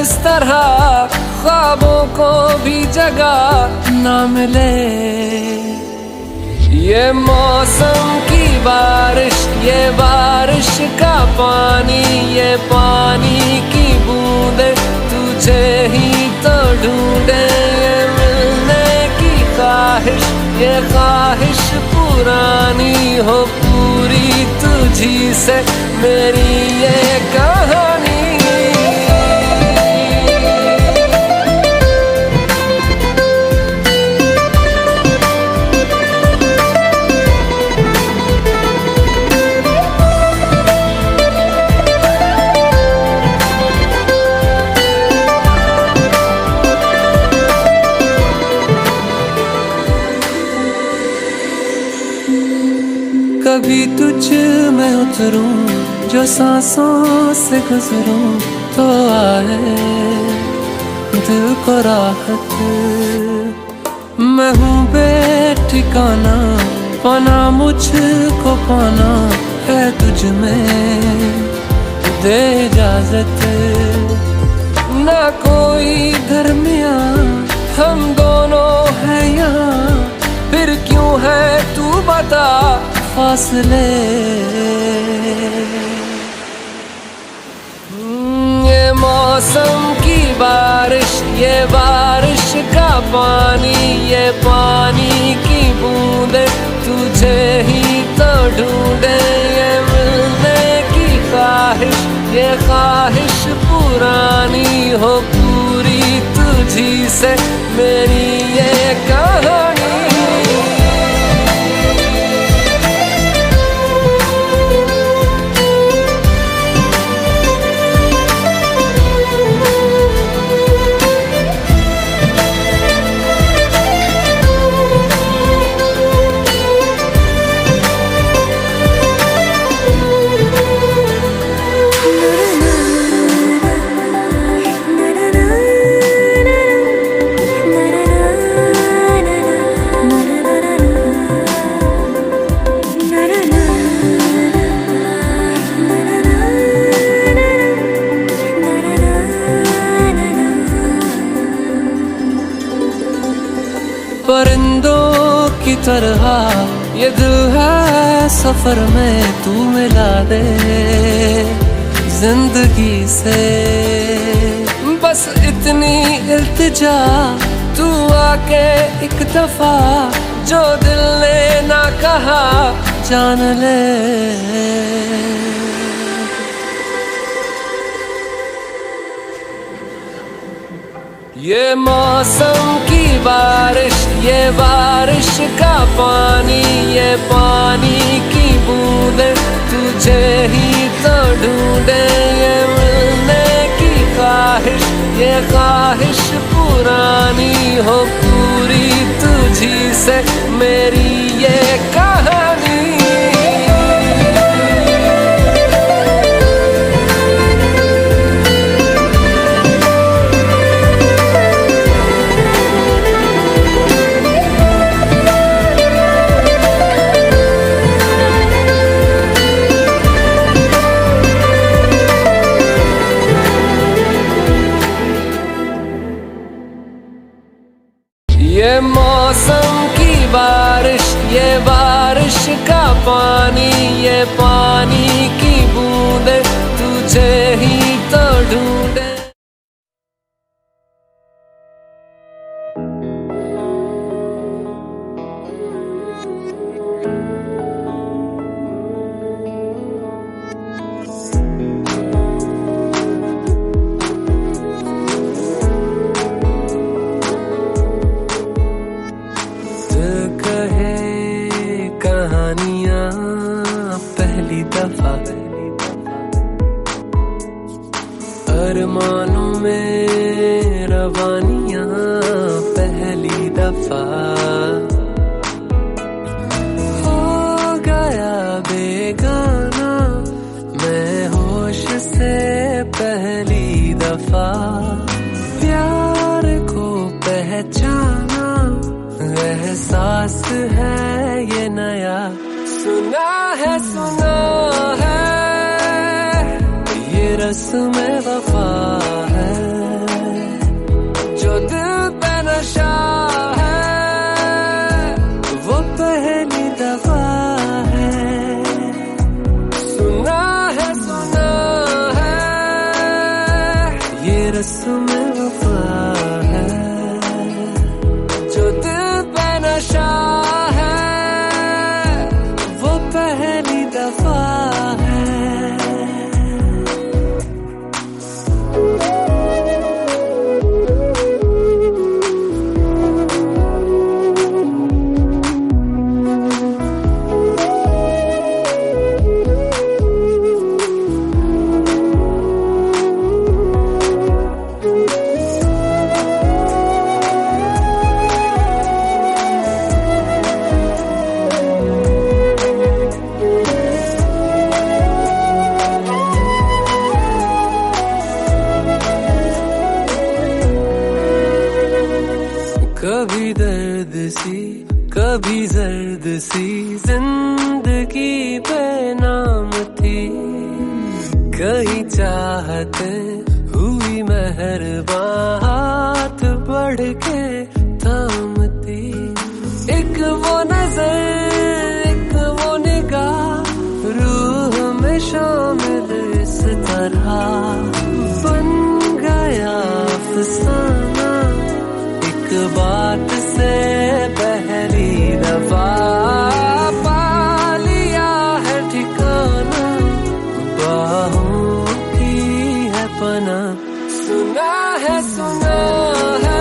इस तरह ख्वाबों को भी जगह ना मिले। ये मौसम की बारिश, ये बारिश का पानी, ये पानी की बूंदे तुझे ही तो ढूंढे। ये मिलने की ख्वाहिश, ये ख्वाहिश पुरानी हो पूरी तुझी से मेरी ये कहानी। कभी तुझ में उतरूं, जो सांसों से गुजरूं तो आए दिल को राहत। मैं हूँ बेठिकाना, पाना मुझको पाना है तुझ में, दे इजाजत। ना कोई दरमिया हम दोनों है यहाँ, फिर क्यों है तू बता फासले। ये मौसम की बारिश, ये बारिश का पानी, ये पानी की बूंदे तुझे ही तो ढूंढे। ये मिलने की ख्वाहिश, ये ख्वाहिश पुरानी हो पूरी तुझी से मेरी ये कहानी। परिंदों की तरह ये दिल है सफर में, तू मिला दे जिंदगी से। बस इतनी इल्तिजा, तू आके एक दफा जो दिल ने ना कहा जान ले। ये मौसम की बारिश, ये बारिश का पानी, ये पानी की बूंदे तुझे ही तो ढूंढे। ये मिलने की ख्वाहिश, ये ख्वाहिश पुरानी हो पूरी तुझी से मेरी ये कहानी। ये मौसम की बारिश, ये बारिश का पानी, ये पानी की बूंदे तुझे ही तो ढूंढे। पहली दफा अरमानों में रवानियां पहली दफा हो गया बेगाना मैं होश से पहली दफा प्यार को पहचाना एहसास है ये नया सुना है ये रस्म वफा है। वफा है, जो दिल पे नशा है वो पहली दफा है। कभी दर्द सी कभी जर्द सी जिंदगी पे नाम थी, कहीं चाहते हुई मेहरबान हाथ बढ़ के थामती। एक वो नजर एक वो निगाह रूह में शामिल इस तरह बन गया अफसाना, एक बात से पहली दफा पा लिया है ठिकाना, बाहों की है पना। सुना है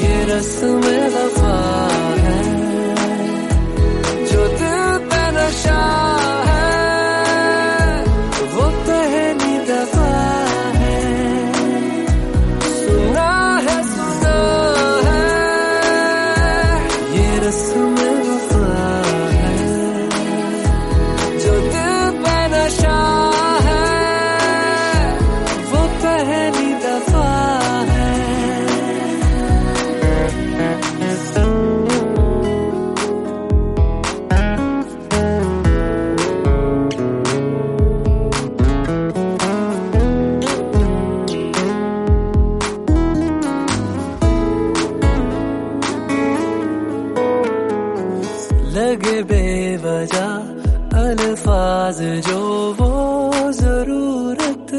ये रस्म वफा है, जो दिल पे नशा है वो पहली दफा है। सुना है ये रस्म वफा है, जो दिल पे नशा है वो पहली दफा है। लगे बेवजह अल्फाज जो वो जरूरत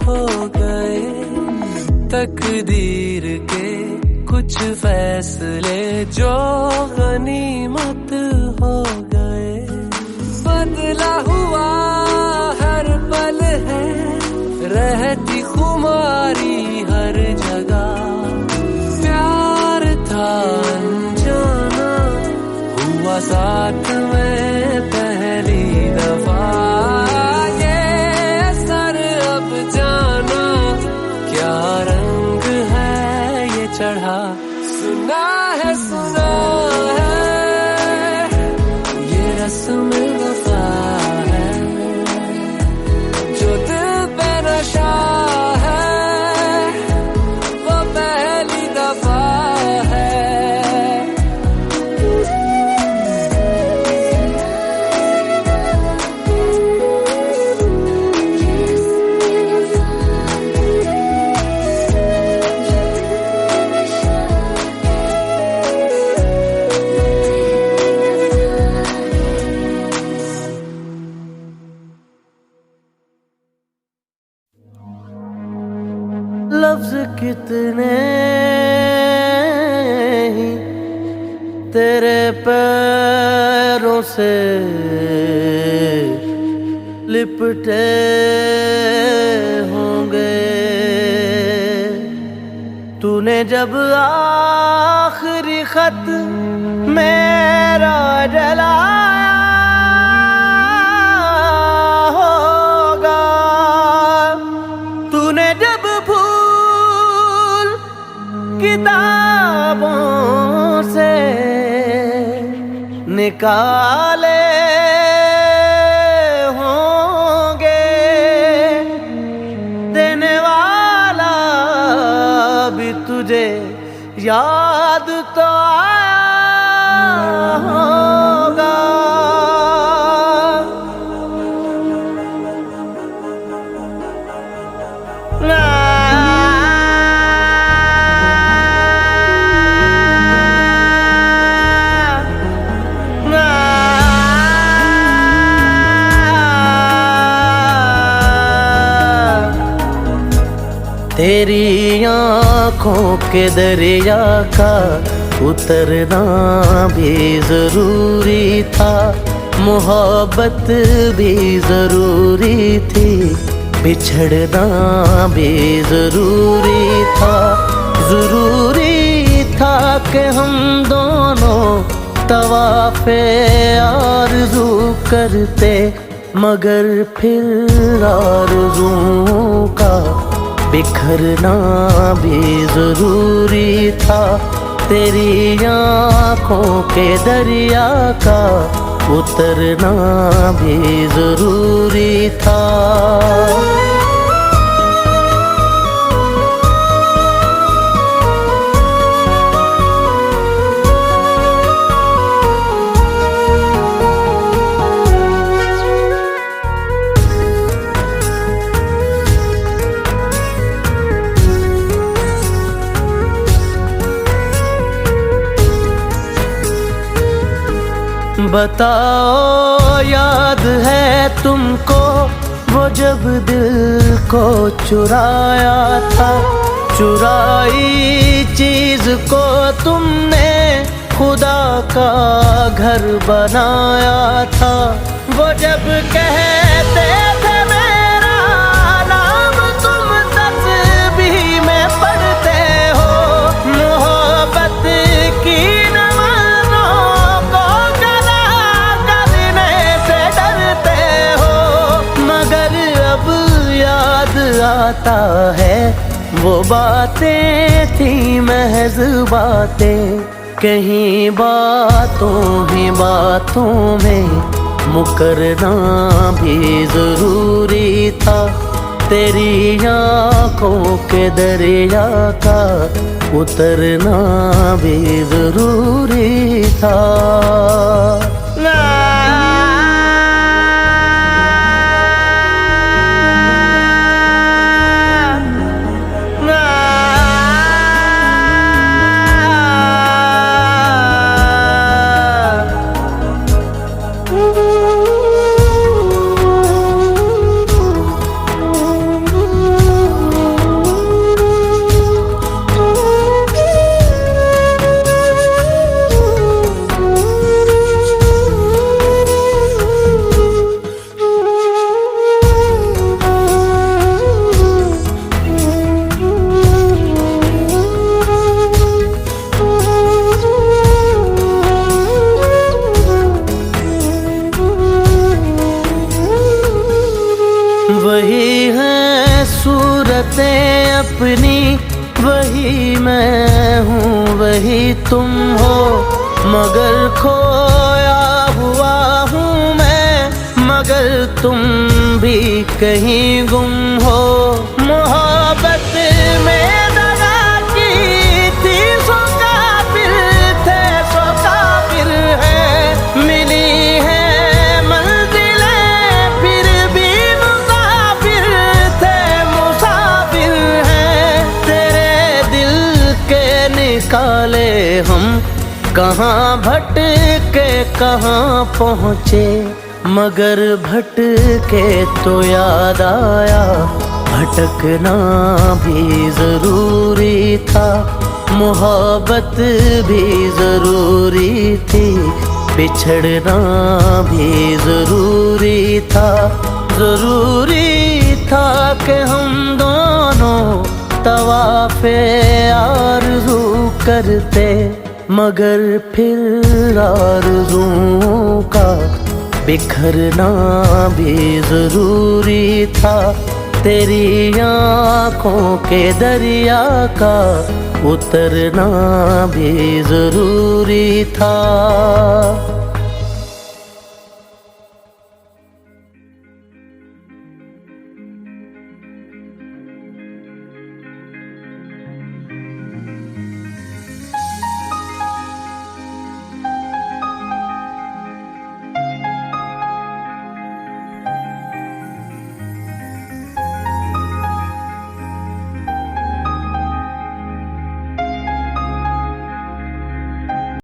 हो गए, तकदीर के कुछ फैसले जो गनीमत हो गए। बदला हुआ हर पल है, रहती खुमारी हर जगह, प्यार था अनजाना हुआ साथ में पहली दफा। ये असर अब जाना क्या रंग है ये चढ़ा। सुना है ये रस्म वफा है, जो दिल पे नशा है वो पहली दफा है। लफ्ज कितने ही तेरे पैरों से लिपटे होंगे, तूने जब आखिरी खत मेरा जलाया होगा, तूने जब फूल किताबों से निकाले होंगे, देने वाला भी तुझे याद तो आया होगा। तेरी आँखों के दरिया का उतरना भी जरूरी था, मोहब्बत भी जरूरी थी, बिछड़ना भी जरूरी था। जरूरी था कि हम दोनों तवाफ़े आरज़ू करते, मगर फिर आरज़ुओं का बिखरना भी जरूरी था। तेरी आँखों के दरिया का उतरना भी जरूरी था। बताओ याद है तुमको वो जब दिल को चुराया था, चुराई चीज को तुमने खुदा का घर बनाया था। वो जब कहते थे मेरा नाम तुम तस्बीह में पढ़ते हो, मोहब्बत की आता है वो बातें थी महज बातें, कहीं बातों ही बातों में मुकरना भी जरूरी था। तेरी आँखों के दरिया का उतरना भी जरूरी था। वही है सूरतें अपनी, वही मैं हूँ वही तुम हो, मगर खोया हुआ हूँ मैं, मगर तुम भी कहीं गुम हो। मोहब्बत में दगा की थी सो काफिर थे, सो काफिर है, मिली है निकाले हम, कहाँ भटके कहाँ पहुँचे, मगर भटके तो याद आया भटकना भी जरूरी था। मोहब्बत भी जरूरी थी, बिछड़ना भी जरूरी था। जरूरी था कि हम दोनों तवाफ़े आरज़ू करते, मगर फिर आरज़ुओं का बिखरना भी जरूरी था। तेरी आँखों के दरिया का उतरना भी जरूरी था।